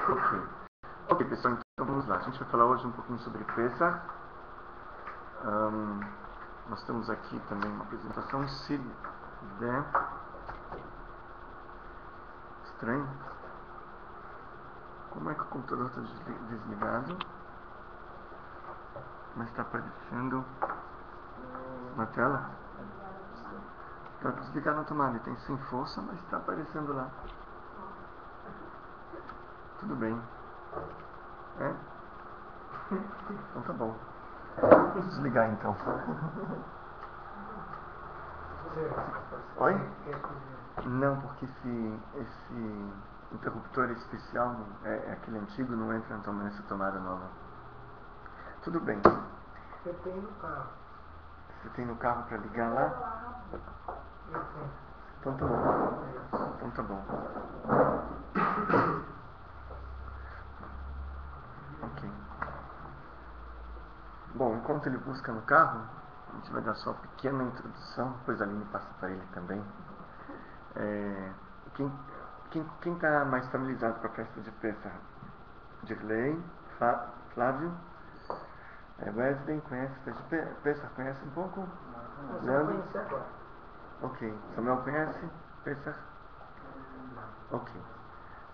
Ok. Ok, pessoal, então vamos lá. A gente vai falar hoje um pouquinho sobre Pesach. Nós temos aqui também uma apresentação. Se der. Estranho. Como é que o computador está desligado? Mas está aparecendo na tela? Está desligado na tomada. Tem sem força, mas está aparecendo lá. Tudo bem. É? Então tá bom. Vou desligar então. Oi? Não, porque esse interruptor especial é aquele antigo, não entra nessa tomada nova. Tudo bem. Eu tenho no carro. Você tem no carro para ligar lá? Eu tenho. Então tá bom. Então tá bom. Ok. Bom, enquanto ele busca no carro, a gente vai dar só uma pequena introdução, depois a Aline passa para ele também. Quem está mais familiarizado com a festa de Pesach? Dirley, Flávio, Wesley, conhece a festa de Pesach? Conhece um pouco? Não conheci agora. Ok. Samuel conhece Pesach? Ok.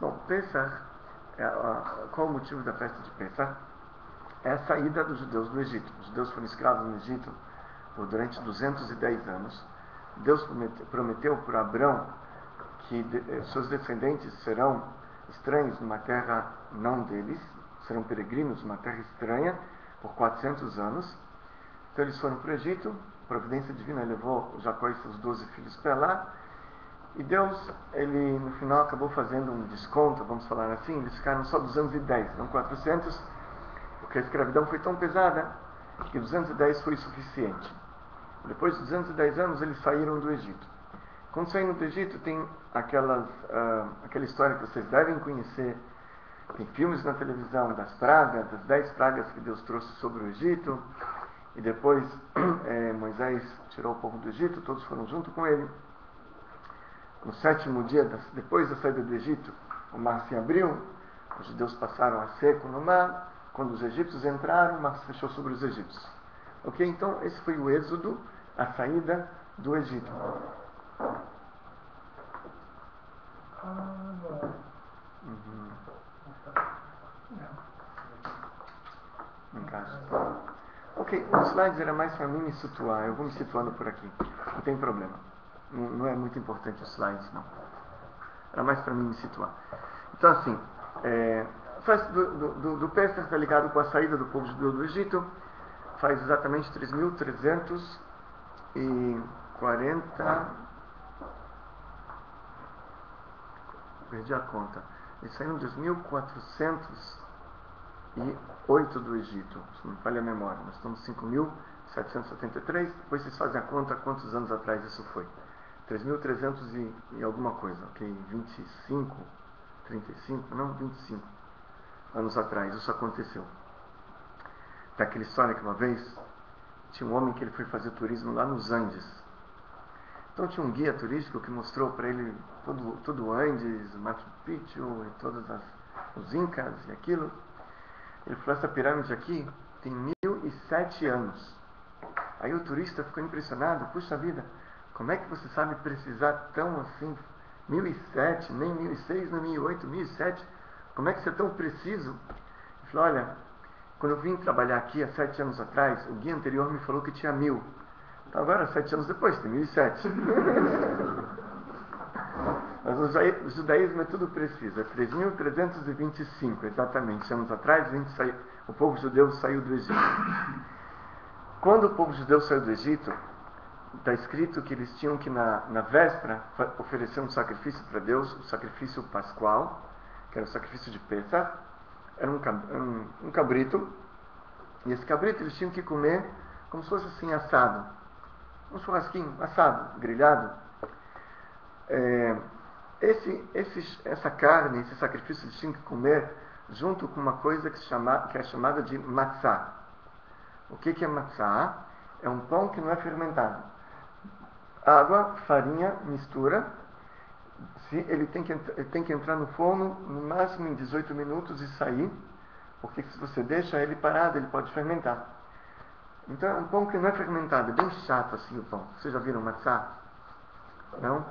Bom, Pesach, qual o motivo da festa de Pesach? É a saída dos judeus do Egito. Os judeus foram escravos no Egito durante 210 anos. Deus prometeu para Abrão que seus descendentes serão estranhos numa terra não deles, serão peregrinos numa terra estranha por 400 anos. Então eles foram para o Egito, providência divina levou Jacó e seus 12 filhos para lá, e Deus, ele no final acabou fazendo um desconto, vamos falar assim, eles ficaram só 210, não 400, porque a escravidão foi tão pesada que 210 foi suficiente. Depois de 210 anos eles saíram do Egito. Quando saíram do Egito tem aquela história que vocês devem conhecer, tem filmes na televisão das pragas, das 10 pragas que Deus trouxe sobre o Egito, e depois Moisés tirou o povo do Egito, todos foram junto com ele. No 7º dia, depois da saída do Egito, o mar se abriu, os judeus passaram a seco no mar. Quando os egípcios entraram, o mar se fechou sobre os egípcios. Ok? Então, esse foi o êxodo, a saída do Egito. Encaixa. Ok, os slides era mais para mim me situar. Eu vou me situando por aqui. Não tem problema. Não é muito importante os slides, não. Era mais para mim me situar. Então, assim, a festa do Pesach está ligado com a saída do povo judeu do Egito. Faz exatamente 3.340. Perdi a conta. Eles saíram em 2.408 do Egito. Se não me falha a memória. Nós estamos em 5.773. Depois vocês fazem a conta quantos anos atrás isso foi. 3.300 e alguma coisa. Ok? 25, 35, não, 25 anos atrás isso aconteceu. Daquela história que uma vez tinha um homem que ele foi fazer turismo lá nos Andes. Então tinha um guia turístico que mostrou para ele todo o Andes, Machu Picchu e todos os Incas e aquilo. Ele falou, essa pirâmide aqui tem 1.007 anos. Aí o turista ficou impressionado, puxa vida, como é que você sabe precisar tão assim, 1.007, nem 1.006, nem 1.008, 1.007, como é que você é tão preciso? Ele falou, olha, quando eu vim trabalhar aqui há 7 anos atrás, o guia anterior me falou que tinha 1.000. Então agora, 7 anos depois, tem 1.007. Mas o judaísmo é tudo preciso, é 3.325, exatamente, anos atrás, o povo judeu saiu do Egito. Quando o povo judeu saiu do Egito, está escrito que eles tinham que na véspera oferecer um sacrifício para Deus, o sacrifício pascual, que era o sacrifício de Pesach, era um cabrito, e esse cabrito eles tinham que comer como se fosse assim assado, um churrasquinho assado, grelhado. Essa carne, esse sacrifício eles tinham que comer junto com uma coisa que é chamada de matzá. O que é matzá? É um pão que não é fermentado. Água, farinha, mistura, ele tem que entrar no forno no máximo em 18 minutos e sair, porque se você deixa ele parado, ele pode fermentar. Então é um pão que não é fermentado, é bem chato assim o pão. Vocês já viram matzá? Não?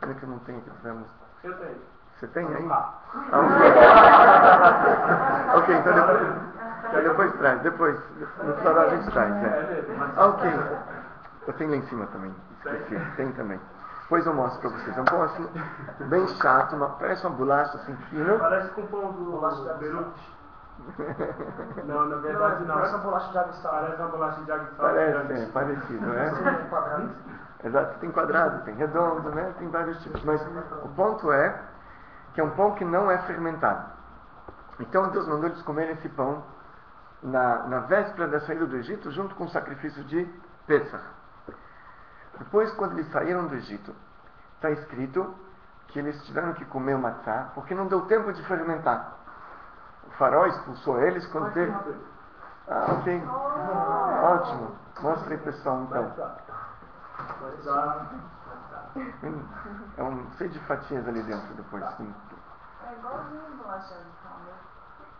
Pena que eu não tenho aqui. Eu tenho. Você tem aí? Ah. Ok, então depois traz. Depois, no final a gente traz. Ok. Eu tenho lá em cima também. Esqueci. Tem também. Depois eu mostro pra vocês. É um pão assim, bem chato, parece uma bolacha assim fina. Parece com o pão do bolacha da Beirute. Não, na verdade não. Parece uma bolacha de água e sal. Parece uma bolacha de água e sal. Parece, é parecido, né? Exato, tem quadrado, tem redondo, né? Tem vários tipos. Mas o ponto é que é um pão que não é fermentado. Então Deus mandou eles comerem esse pão na véspera da saída do Egito, junto com o sacrifício de Pêssach. Depois, quando eles saíram do Egito, está escrito que eles tiveram que comer o matzá, porque não deu tempo de fermentar. O faraó expulsou eles quando teve... Ah, ok. Ótimo. Mostra aí, pessoal, então. É um cheio de fatias ali dentro depois. Sim. É igualzinho bolacha de sal, né?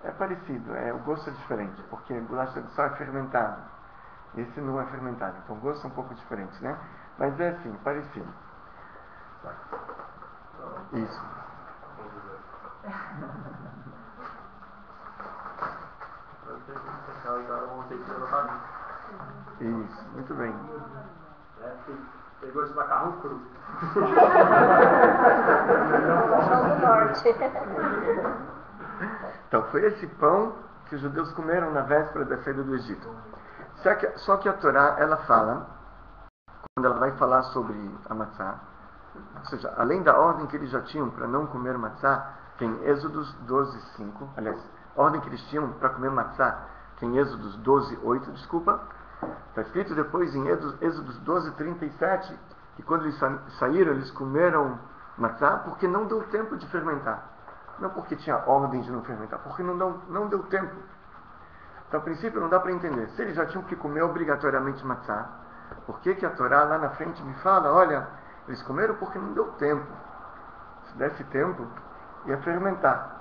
É parecido, o gosto é diferente, porque bolacha de sal é fermentado. Esse não é fermentado, então o gosto é um pouco diferente, né? Mas é assim, parecido. Isso. Isso, muito bem. Tem gosto de macarrão cru. Do norte. Então, foi esse pão que os judeus comeram na véspera da saída do Egito. Só que a Torá, ela fala, quando ela vai falar sobre a matzá, ou seja, além da ordem que eles já tinham para não comer matzá, que em Êxodos 12:5, aliás, a ordem que eles tinham para comer matzá, que em Êxodos 12:8, desculpa, está escrito depois em Êxodos 12:37, que quando eles saíram, eles comeram matzá porque não deu tempo de fermentar. Não porque tinha ordem de não fermentar, porque não deu tempo. Então, a princípio, não dá para entender. Se eles já tinham que comer obrigatoriamente matzá, por que a Torá lá na frente me fala, olha, eles comeram porque não deu tempo. Se desse tempo, ia fermentar.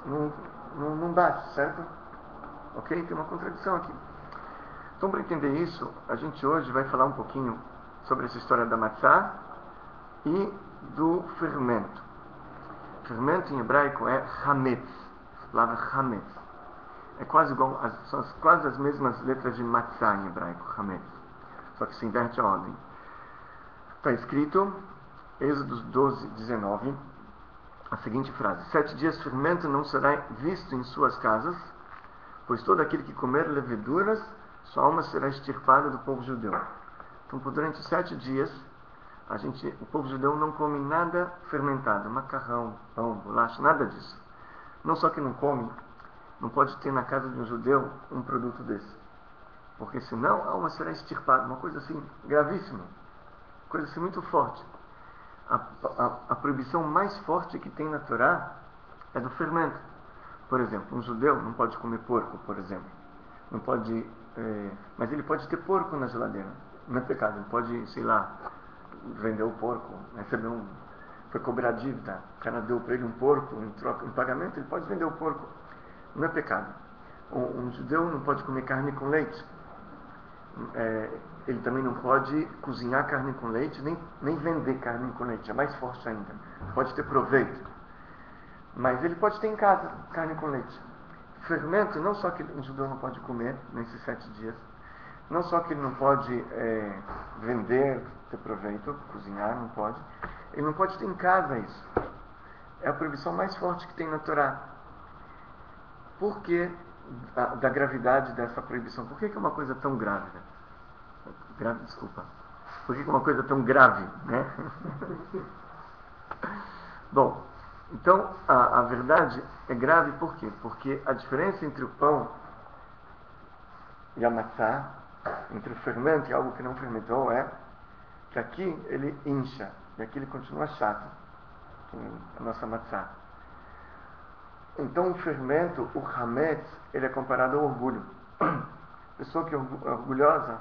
Não bate, certo? Ok? Tem uma contradição aqui. Então, para entender isso, a gente hoje vai falar um pouquinho sobre essa história da matzá e do fermento. Fermento em hebraico é hametz, a palavra hametz. É quase igual, são quase as mesmas letras de matzá em hebraico, hametz. Só que se inverte a ordem. Está escrito, Êxodo 12:19, a seguinte frase: 7 dias fermento não será visto em suas casas, pois todo aquele que comer leveduras, sua alma será extirpada do povo judeu. Então, durante 7 dias, o povo judeu não come nada fermentado, macarrão, pão, bolacha, nada disso. Não só que não come, não pode ter na casa de um judeu um produto desse, porque senão a alma será extirpada, uma coisa assim gravíssima, coisa assim muito forte. A proibição mais forte que tem na Torá é do fermento. Por exemplo, um judeu não pode comer porco, por exemplo. Não pode, mas ele pode ter porco na geladeira. Não é pecado. Ele pode, sei lá, vender o porco, foi cobrar dívida, o cara deu para ele um porco em pagamento, ele pode vender o porco. Não é pecado. Um judeu não pode comer carne com leite. Ele também não pode cozinhar carne com leite, nem vender carne com leite, é mais forte ainda. Pode ter proveito. Mas ele pode ter em casa carne com leite. Fermento, não só que um judeu não pode comer nesses 7 dias, não só que ele não pode vender, ter proveito, cozinhar, não pode. Ele não pode ter em casa isso. É a proibição mais forte que tem na Torá. Por que da gravidade dessa proibição? Por que é uma coisa tão grávida? Desculpa. Por que é uma coisa tão grave, né? Bom, então a verdade é grave por quê? Porque a diferença entre o pão e a matzá, entre o fermento e algo que não fermentou, é que aqui ele incha e aqui ele continua chato, a nossa matzá. Então o fermento, o hametz, ele é comparado ao orgulho. A pessoa que é orgulhosa,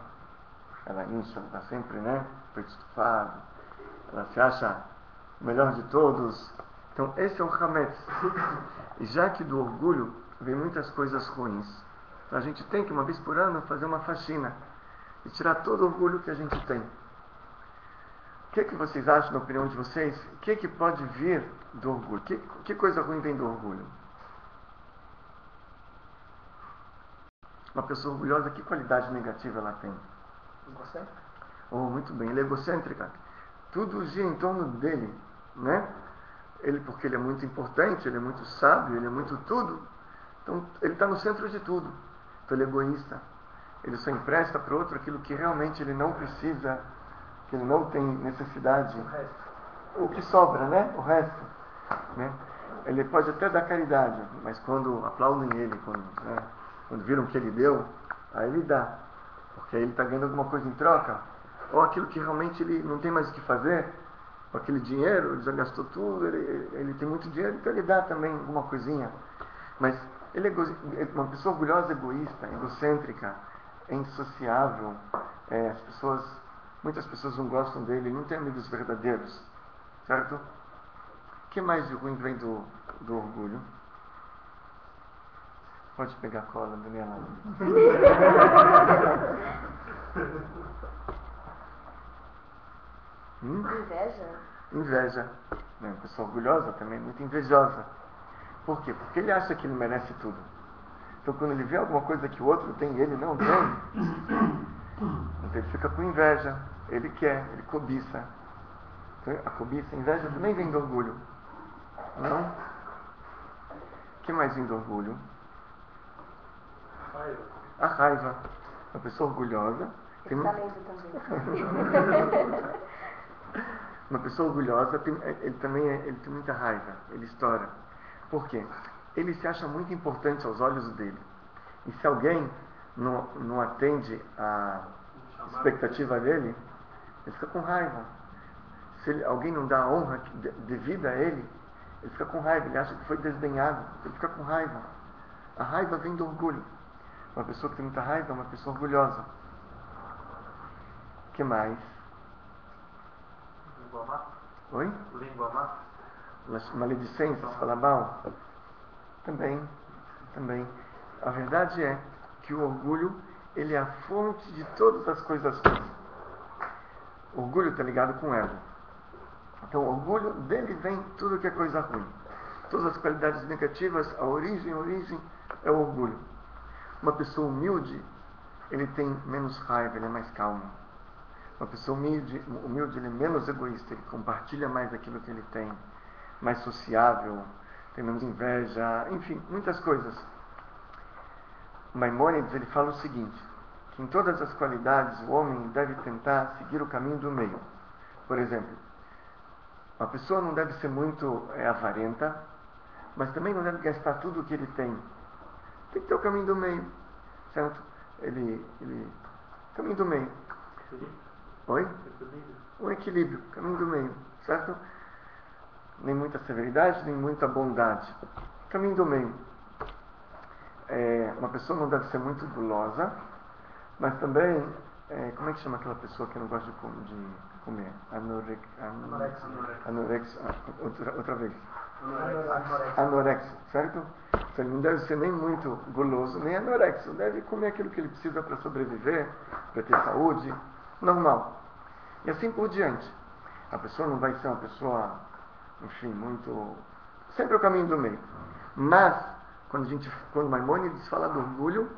ela incha, está sempre, né, peito estufado, ela se acha o melhor de todos. Então esse é o Hametz. E já que do orgulho vem muitas coisas ruins, então a gente tem que uma vez por ano fazer uma faxina e tirar todo o orgulho que a gente tem. O que vocês acham, na opinião de vocês? O que pode vir do orgulho? Que coisa ruim vem do orgulho? Uma pessoa orgulhosa, que qualidade negativa ela tem? Egocêntrico? Oh, muito bem, ele é egocêntrica. Tudo gira em torno dele, né? Porque ele é muito importante, ele é muito sábio, ele é muito tudo. Então, ele está no centro de tudo. Então, ele é egoísta. Ele só empresta para o outro aquilo que realmente ele não precisa, que ele não tem necessidade. O resto. O que sobra, né? O resto. Né? Ele pode até dar caridade, mas quando aplaudem ele, quando viram que ele deu, aí ele dá. Porque aí ele está ganhando alguma coisa em troca. Ou aquilo que realmente ele não tem mais o que fazer, com aquele dinheiro, ele já gastou tudo, ele tem muito dinheiro, então ele dá também alguma coisinha. Mas ele é uma pessoa orgulhosa, egoísta, egocêntrica, é insociável. Muitas pessoas não gostam dele, ele não tem amigos verdadeiros. Certo? O que mais de ruim vem do orgulho? Pode pegar a cola, Daniela. Inveja? Inveja. Uma pessoa orgulhosa também, muito invejosa. Por quê? Porque ele acha que ele merece tudo. Então quando ele vê alguma coisa que o outro tem e ele não tem, então ele fica com inveja. Ele quer, ele cobiça. Então, a cobiça, a inveja também vem do orgulho. Não? O que mais vem do orgulho? A raiva. Uma pessoa orgulhosa. Ele está lendo também. Uma pessoa orgulhosa, ele tem muita raiva, ele estoura. Por quê? Ele se acha muito importante aos olhos dele. E se alguém não atende a expectativa dele, ele fica com raiva. Se alguém não dá a honra devida a ele, ele fica com raiva, ele acha que foi desdenhado, ele fica com raiva. A raiva vem do orgulho. Uma pessoa que tem muita raiva é uma pessoa orgulhosa. O que mais? Língua má? Oi? Língua má? Maledicências, falar mal? Também. A verdade é que o orgulho, ele é a fonte de todas as coisas ruins. O orgulho está ligado com o ego. Então, o orgulho dele vem tudo que é coisa ruim. Todas as qualidades negativas, a origem é o orgulho. Uma pessoa humilde, ele tem menos raiva, ele é mais calmo. Uma pessoa humilde, ele é menos egoísta, ele compartilha mais aquilo que ele tem, mais sociável, tem menos inveja, enfim, muitas coisas. Maimônides, ele fala o seguinte, que em todas as qualidades o homem deve tentar seguir o caminho do meio. Por exemplo, uma pessoa não deve ser muito avarenta, mas também não deve gastar tudo o que ele tem. Tem que ter o caminho do meio, certo? Caminho do meio. Oi? Um equilíbrio, caminho do meio, certo? Nem muita severidade, nem muita bondade. Caminho do meio. Uma pessoa não deve ser muito gulosa, mas também, como é que chama aquela pessoa que não gosta de comer? Anorexia. Outra vez. Anorexia, certo? Então ele não deve ser nem muito guloso, nem anorexo. Deve comer aquilo que ele precisa para sobreviver, para ter saúde, normal. E assim por diante. A pessoa não vai ser uma pessoa, enfim, muito... Sempre o caminho do meio. Mas, quando Maimônides fala do orgulho,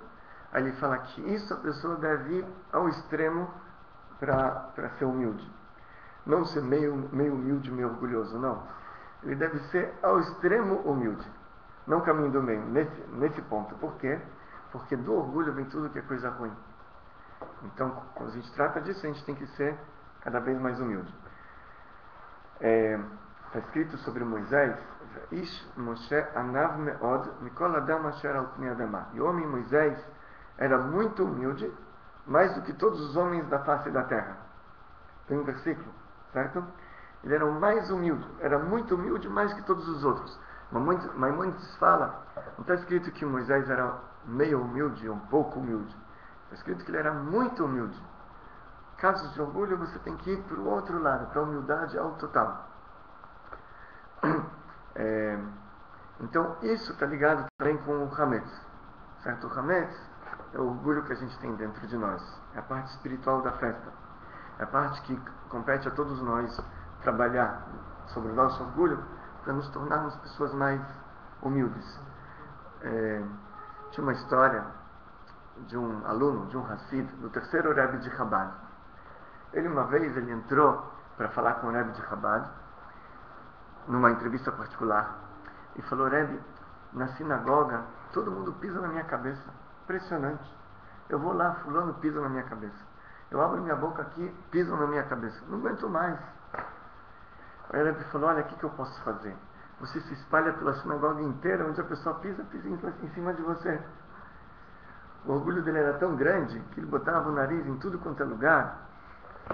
aí ele fala que isso a pessoa deve ir ao extremo para ser humilde. Não ser meio humilde, meio orgulhoso, não. Ele deve ser ao extremo humilde. Não caminho do meio, nesse ponto. Por quê? Porque do orgulho vem tudo que é coisa ruim. Então, quando a gente trata disso, a gente tem que ser cada vez mais humilde. Está escrito sobre Moisés, Ish Moshe anav meod mikol adam asher al pnei adamah. E o homem Moisés era muito humilde, mais do que todos os homens da face da terra. Tem um versículo, certo? Ele era o mais humilde, era muito humilde mais que todos os outros. Maimônides fala, não está escrito que Moisés era meio humilde ou um pouco humilde. Está escrito que ele era muito humilde. casos de orgulho, você tem que ir para o outro lado, para a humildade ao total. Então, isso está ligado também com o Hametz. Certo? O Hametz é o orgulho que a gente tem dentro de nós. É a parte espiritual da festa. É a parte que compete a todos nós trabalhar sobre o nosso orgulho para nos tornarmos pessoas mais humildes. Tinha uma história de um aluno, de um Hassid, do terceiro Rebbe de Chabad. Uma vez, ele entrou para falar com o Rebbe de Chabad, numa entrevista particular, e falou: Rebbe, na sinagoga, todo mundo pisa na minha cabeça. Impressionante. Eu vou lá, fulano pisa na minha cabeça. Eu abro minha boca aqui, pisam na minha cabeça. Não aguento mais. Aí o Rebbe falou: olha, o que eu posso fazer? Você se espalha pela sinagoga inteira, onde a pessoa pisa em cima de você. O orgulho dele era tão grande que ele botava o nariz em tudo quanto é lugar,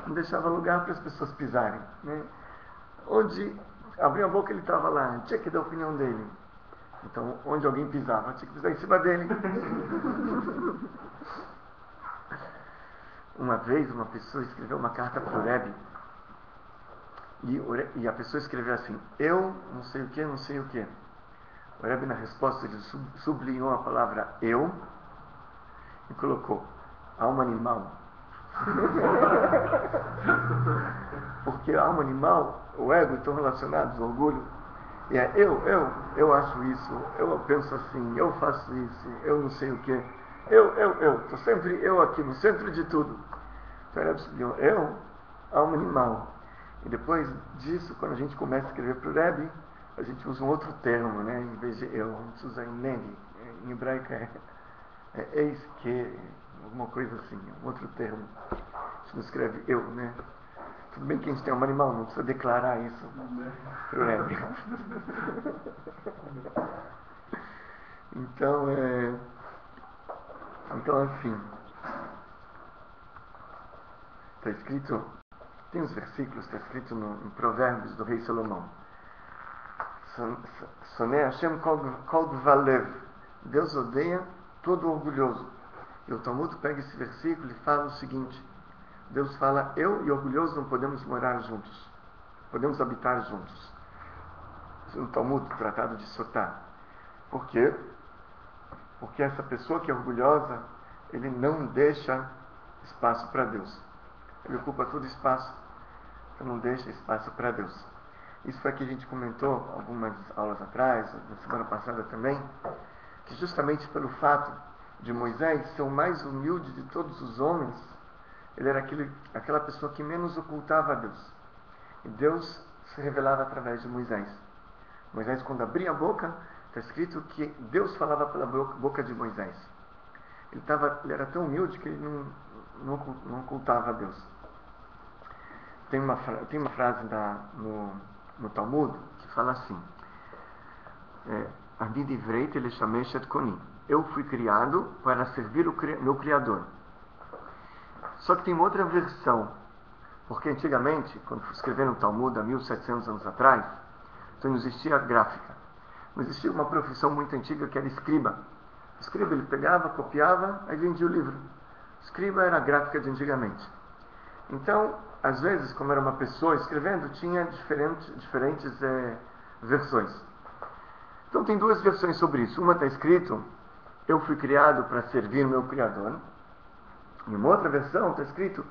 não deixava lugar para as pessoas pisarem, né? Onde abriu a boca, ele estava lá, tinha que dar a opinião dele. Então, onde alguém pisava, tinha que pisar em cima dele. Uma vez, uma pessoa escreveu uma carta para o Rebbe, e a pessoa escreveu assim: eu não sei o que, não sei o que. O Rebbe, na resposta, ele sublinhou a palavra eu e colocou alma animal. Porque a alma animal, o ego, estão relacionados ao orgulho. E é eu acho isso, eu penso assim, eu faço isso, eu não sei o que. Estou sempre eu aqui, no centro de tudo. Então o Rebbe sublinhou alma animal. E depois disso, quando a gente começa a escrever para o Rebbe, a gente usa um outro termo, né? Em vez de eu, a gente usa nene. Em hebraico é eis que, alguma coisa assim, um outro termo. A gente não escreve eu, né? Tudo bem que a gente tem um animal, não precisa declarar isso para o Rebbe. Então, assim, está escrito, tem uns versículos, está escrito em Provérbios do rei Salomão. Sonei Hashem kol gvalev. Deus odeia todo orgulhoso. E o Talmud pega esse versículo e fala o seguinte: Deus fala, eu e orgulhoso não podemos morar juntos, podemos habitar juntos. Isso no Talmud, tratado de Sotá. Por quê? Porque essa pessoa que é orgulhosa, ele não deixa espaço para Deus. Ele ocupa todo espaço, então não deixa espaço para Deus. Isso foi que a gente comentou algumas aulas atrás, na semana passada também, que justamente pelo fato de Moisés ser o mais humilde de todos os homens, ele era aquela pessoa que menos ocultava a Deus. E Deus se revelava através de Moisés. Moisés, quando abria a boca, está escrito que Deus falava pela boca de Moisés. Ele era tão humilde que ele não ocultava a Deus. Tem uma frase no Talmud que fala assim: eu fui criado para servir o meu Criador. Só que tem uma outra versão, porque antigamente, quando escreveram o Talmud há 1700 anos atrás, então não existia gráfica, não existia uma profissão muito antiga que era escriba. O escriba, ele pegava, copiava, aí vendia o livro. O escriba era a gráfica de antigamente. Então, às vezes, como era uma pessoa escrevendo, tinha diferentes versões. Então tem duas versões sobre isso. Uma está escrito: eu fui criado para servir meu Criador. E uma outra versão está escrito: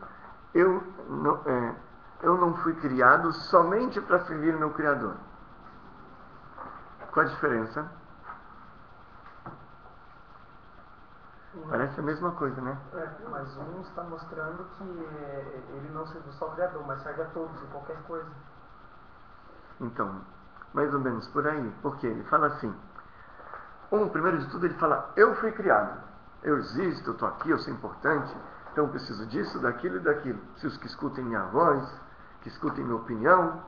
eu não fui criado somente para servir meu Criador. Qual a diferença? Parece a mesma coisa, né? Mas um está mostrando que ele não serve só o Criador, mas serve a todos, em qualquer coisa. Então, mais ou menos por aí. Porque ele fala assim: primeiro de tudo, ele fala: eu fui criado, eu existo, eu estou aqui, eu sou importante, então eu preciso disso, daquilo e daquilo. Preciso que escutem minha voz, que escutem minha opinião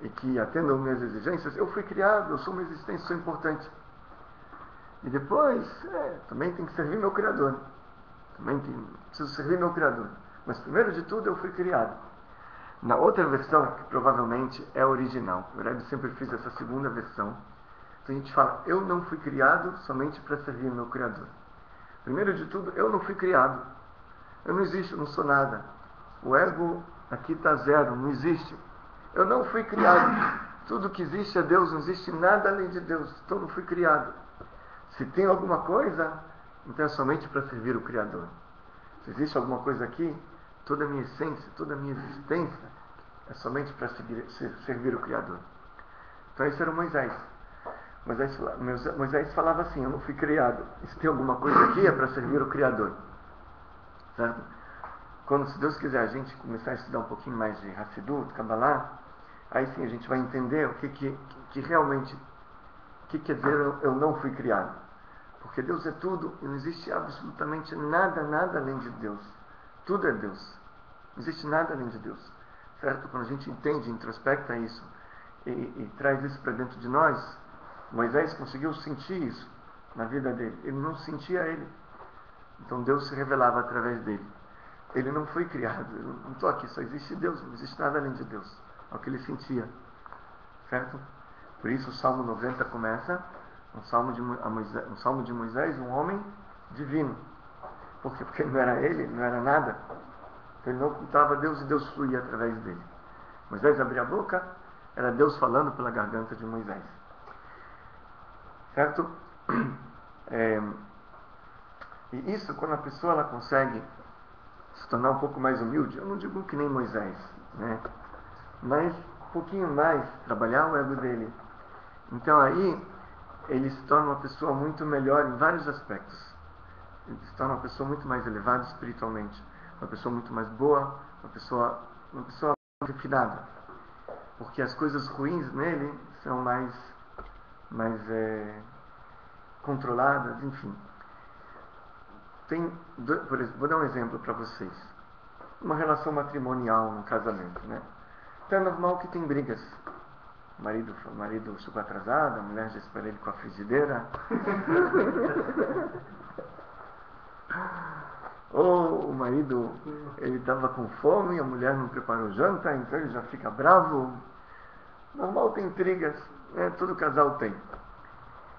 e que atendam minhas exigências. Eu fui criado, eu sou uma existência, sou importante. E depois, também tem que servir meu Criador. Preciso servir meu Criador. Mas primeiro de tudo, eu fui criado. Na outra versão, que provavelmente é a original, o Rebbe sempre fez essa segunda versão, então a gente fala: eu não fui criado somente para servir meu Criador. Primeiro de tudo, eu não fui criado. Eu não existo, não sou nada. O ego aqui está zero, não existe. Eu não fui criado. Tudo que existe é Deus, não existe nada além de Deus. Então não fui criado. Se tem alguma coisa, então é somente para servir o Criador. Se existe alguma coisa aqui, toda a minha essência, toda a minha existência é somente para servir o Criador. Então esse era o Moisés. Moisés falava assim: eu não fui criado. E se tem alguma coisa aqui, é para servir o Criador. Certo? Quando, se Deus quiser, a gente começar a estudar um pouquinho mais de Hassidut, Kabbalah, aí sim a gente vai entender o que realmente, o que quer dizer eu não fui criado. Porque Deus é tudo e não existe absolutamente nada além de Deus. Tudo é Deus. Não existe nada além de Deus. Certo? Quando a gente entende, introspecta isso e traz isso para dentro de nós, Moisés conseguiu sentir isso na vida dele. Ele não sentia ele. Então Deus se revelava através dele. Ele não foi criado. Eu não estou aqui, só existe Deus. Não existe nada além de Deus. É o que ele sentia. Certo? Por isso o Salmo 90 começa um salmo de Moisés, um homem divino. Por quê? Porque ele não era ele, não era nada. Ele não ocultava Deus e Deus fluía através dele. Moisés abria a boca, era Deus falando pela garganta de Moisés. Certo? E isso, quando a pessoa ela consegue se tornar um pouco mais humilde, eu não digo que nem Moisés, né? Mas um pouquinho mais, trabalhar o ego dele. Então aí, ele se torna uma pessoa muito melhor em vários aspectos. Ele se torna uma pessoa muito mais elevada espiritualmente, uma pessoa muito mais boa, uma pessoa refinada. Porque as coisas ruins nele são mais controladas, enfim. Por exemplo, vou dar um exemplo para vocês. Uma relação matrimonial, um casamento, né? Então é normal que tem brigas. O marido chegou atrasado, a mulher já espera ele com a frigideira. Ou o marido, ele estava com fome, a mulher não preparou janta, então ele já fica bravo. Normal, tem intrigas, né? Todo casal tem.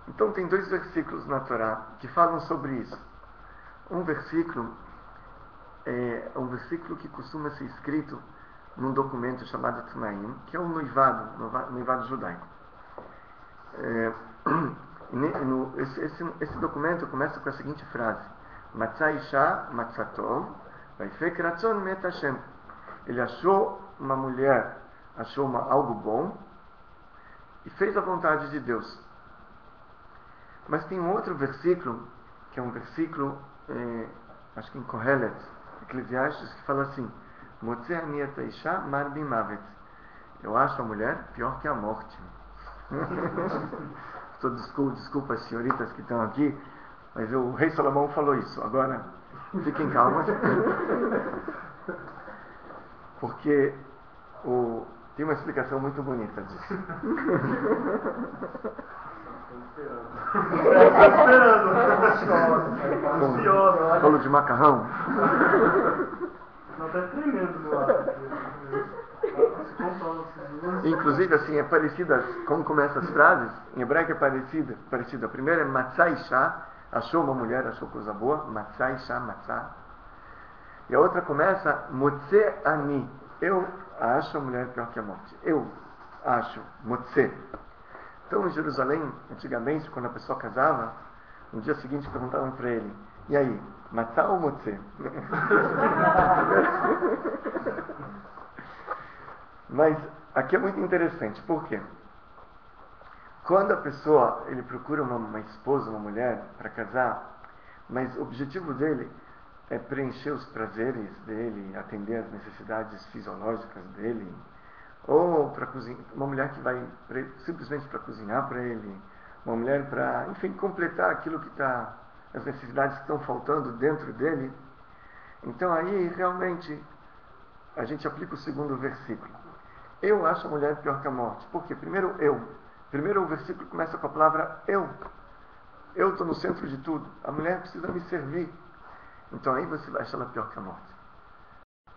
Então tem 2 versículos na Torá que falam sobre isso. Um versículo é um versículo que costuma ser escrito num documento chamado Tnaim, que é o noivado judaico. Esse documento começa com a seguinte frase: Matzah Isha Matzatov Vaifek Ratzon Met Hashem. Ele achou uma mulher, achou algo bom e fez a vontade de Deus. Mas tem um outro versículo, que é um versículo, acho que em Kohelet, Eclesiastes, que fala assim: Motzeh ani et haisha mar bimavet. Eu acho a mulher pior que a morte. Desculpa as senhoritas que estão aqui, mas o rei Salomão falou isso. Agora, fiquem calmas. Porque tem uma explicação muito bonita disso. Com bolo de macarrão. Não, tá tremendo do lado. Inclusive, assim, é parecida, como começam as frases, em hebraico é parecida. A primeira é Matzah Isha, achou uma mulher, achou coisa boa, Matzah Isha, Matzah. E a outra começa, Motzeh ani, eu acho a mulher pior que a morte. Eu acho, Motzeh. Então, em Jerusalém, antigamente, quando a pessoa casava, no dia seguinte perguntavam para ele: e aí, Matzah ou Motzeh? Mas aqui é muito interessante, por quê? Quando a pessoa ele procura uma esposa, uma mulher para casar, mas o objetivo dele é preencher os prazeres dele, atender as necessidades fisiológicas dele, ou para cozinhar, uma mulher que vai simplesmente para cozinhar para ele, uma mulher para, enfim, completar aquilo que está, as necessidades que estão faltando dentro dele. Então aí realmente a gente aplica o segundo versículo. Eu acho a mulher pior que a morte. Por quê? Primeiro o versículo começa com a palavra eu. Eu estou no centro de tudo. A mulher precisa me servir. Então aí você vai achar ela pior que a morte.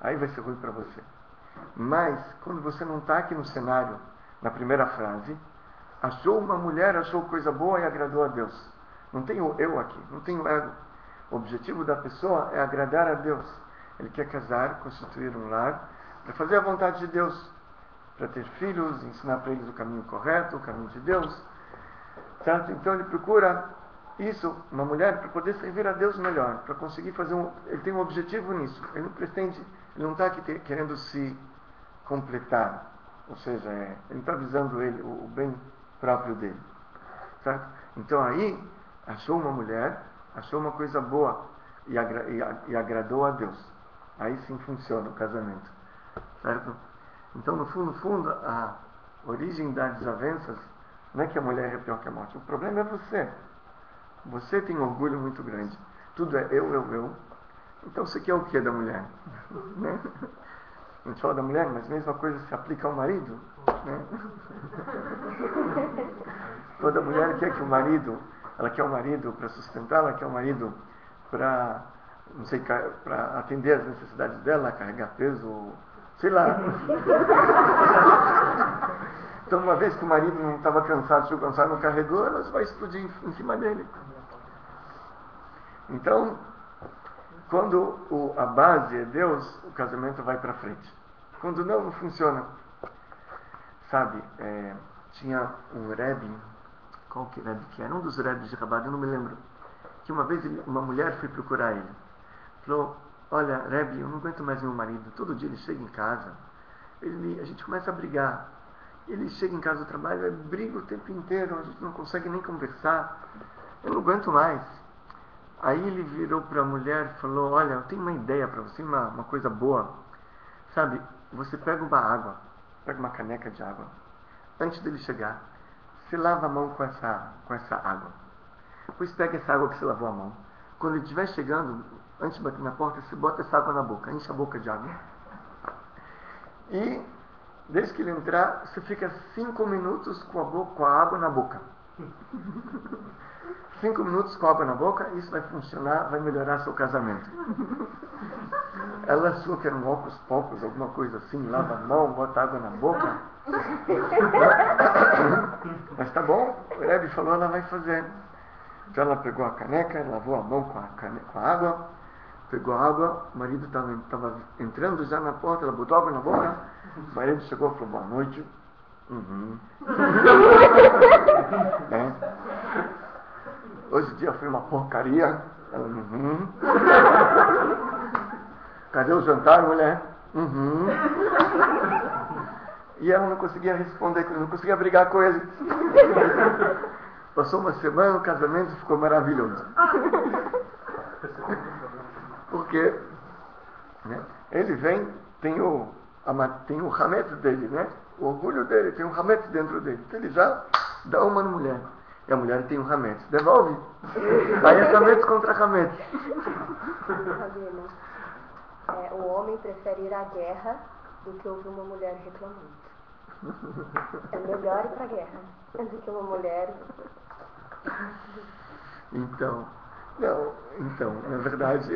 Aí vai ser ruim para você. Mas quando você não está aqui no cenário, na primeira frase, achou uma mulher, achou coisa boa e agradou a Deus. Não tem o eu aqui, não tem o ego. O objetivo da pessoa é agradar a Deus. Ele quer casar, constituir um lar, para fazer a vontade de Deus, para ter filhos, ensinar para eles o caminho correto, o caminho de Deus, certo? Então ele procura isso, uma mulher, para poder servir a Deus melhor, para conseguir fazer ele tem um objetivo nisso, ele não pretende, ele não está querendo se completar, ou seja, ele não está visando o bem próprio dele, certo? Então aí, achou uma mulher, achou uma coisa boa, e agradou a Deus, aí sim funciona o casamento, certo? Então no fundo, a origem das desavenças não é que a mulher é pior que a morte, o problema é você tem um orgulho muito grande, tudo é eu, então você quer o que da mulher? Né? A gente fala da mulher, mas a mesma coisa se aplica ao marido, né? Toda mulher quer que o marido, ela quer o marido para sustentar, ela quer o marido para, não sei, para atender as necessidades dela, carregar peso, sei lá. Então, uma vez que o marido não estava cansado, se o cansado não carregou, ela vai explodir em cima dele. Então, quando a base é Deus, o casamento vai para frente. Quando não funciona. Sabe, tinha um Rebbe, qual que Rebbe que era? Um dos Rebbes de Rabat, eu não me lembro. Que uma vez uma mulher foi procurar ele. Falou, olha, Rebbe, eu não aguento mais meu marido. Todo dia ele chega em casa, a gente começa a brigar. Ele chega em casa do trabalho, briga o tempo inteiro, a gente não consegue nem conversar. Eu não aguento mais. Aí ele virou para a mulher e falou, olha, eu tenho uma ideia para você, uma coisa boa. Sabe, você pega uma água, pega uma caneca de água. Antes dele chegar, você lava a mão com essa água. Depois pega essa água que você lavou a mão. Quando ele estiver chegando, antes de bater na porta, você bota essa água na boca, enche a boca de água. E, desde que ele entrar, você fica 5 minutos com a água na boca. 5 minutos com a água na boca, isso vai funcionar, vai melhorar seu casamento. Ela achou que eram poucos, alguma coisa assim, lava a mão, bota água na boca. Mas tá bom, o Rebbe falou, ela vai fazer. Então ela pegou a caneca, lavou a mão com a água, pegou a água, o marido estava entrando já na porta, ela botou água na boca, o marido chegou e falou, boa noite. Hoje o dia foi uma porcaria. Ela, Cadê o jantar, mulher? E ela não conseguia responder, não conseguia brigar com ele. Passou uma semana, o casamento ficou maravilhoso. Porque ele vem, tem o hametz dele, né? O orgulho dele, tem um hametz dentro dele. Então ele já dá uma na mulher. E a mulher tem um hametz. Devolve. Aí é hametz contra hametz. O homem prefere ir à guerra do que ouvir uma mulher reclamando. É melhor ir para a guerra do que uma mulher. Então, na verdade,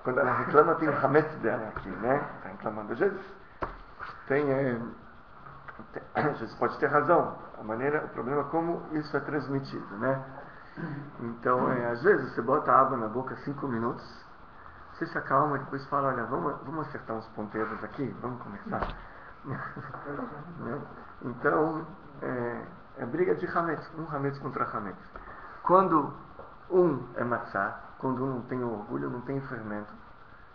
quando ela reclama, tem o hametz dela aqui, né? Está reclamando. Às vezes pode ter razão, o problema é como isso é transmitido, né? Então, às vezes você bota a água na boca 5 minutos, você se acalma e depois fala, olha, vamos acertar uns ponteiros aqui, vamos conversar. Então, é briga de hametz, um hametz contra hametz. Quando um é matzá, quando um não tem orgulho, não tem fermento,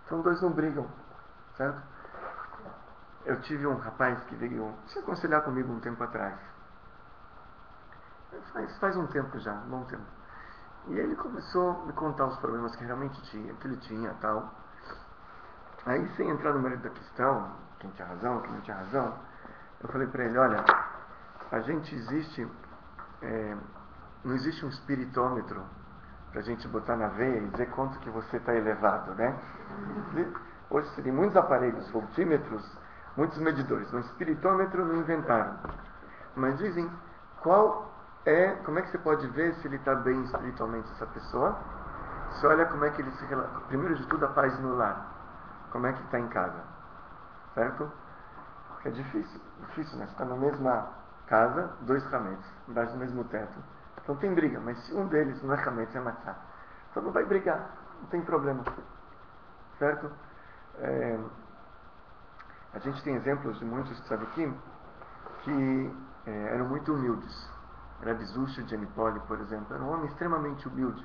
então dois não brigam, certo? Eu tive um rapaz que veio se aconselhar comigo um tempo atrás. Faz um tempo já, um bom tempo. E ele começou a me contar os problemas que realmente tinha, que ele tinha e tal. Aí, sem entrar no mérito da questão, quem tinha razão, quem não tinha razão, eu falei para ele, olha, a gente não existe um espiritômetro pra gente botar na veia e dizer quanto que você está elevado, né? Hoje você tem muitos aparelhos, voltímetros, muitos medidores. Um espiritômetro não inventaram. Mas dizem, como é que você pode ver se ele está bem espiritualmente, essa pessoa? Você olha como é que ele se relaciona. Primeiro de tudo, a paz no lar. Como é que está em casa. Certo? Porque é difícil, né? Você está na mesma casa, 2 hametz, embaixo do mesmo teto. Então tem briga, mas se um deles não é hametz, é matzá. Então não vai brigar, não tem problema. Certo? a gente tem exemplos de muitos tzadikim que eram muito humildes. Rabbi Zusha de Anipoli, por exemplo, era um homem extremamente humilde.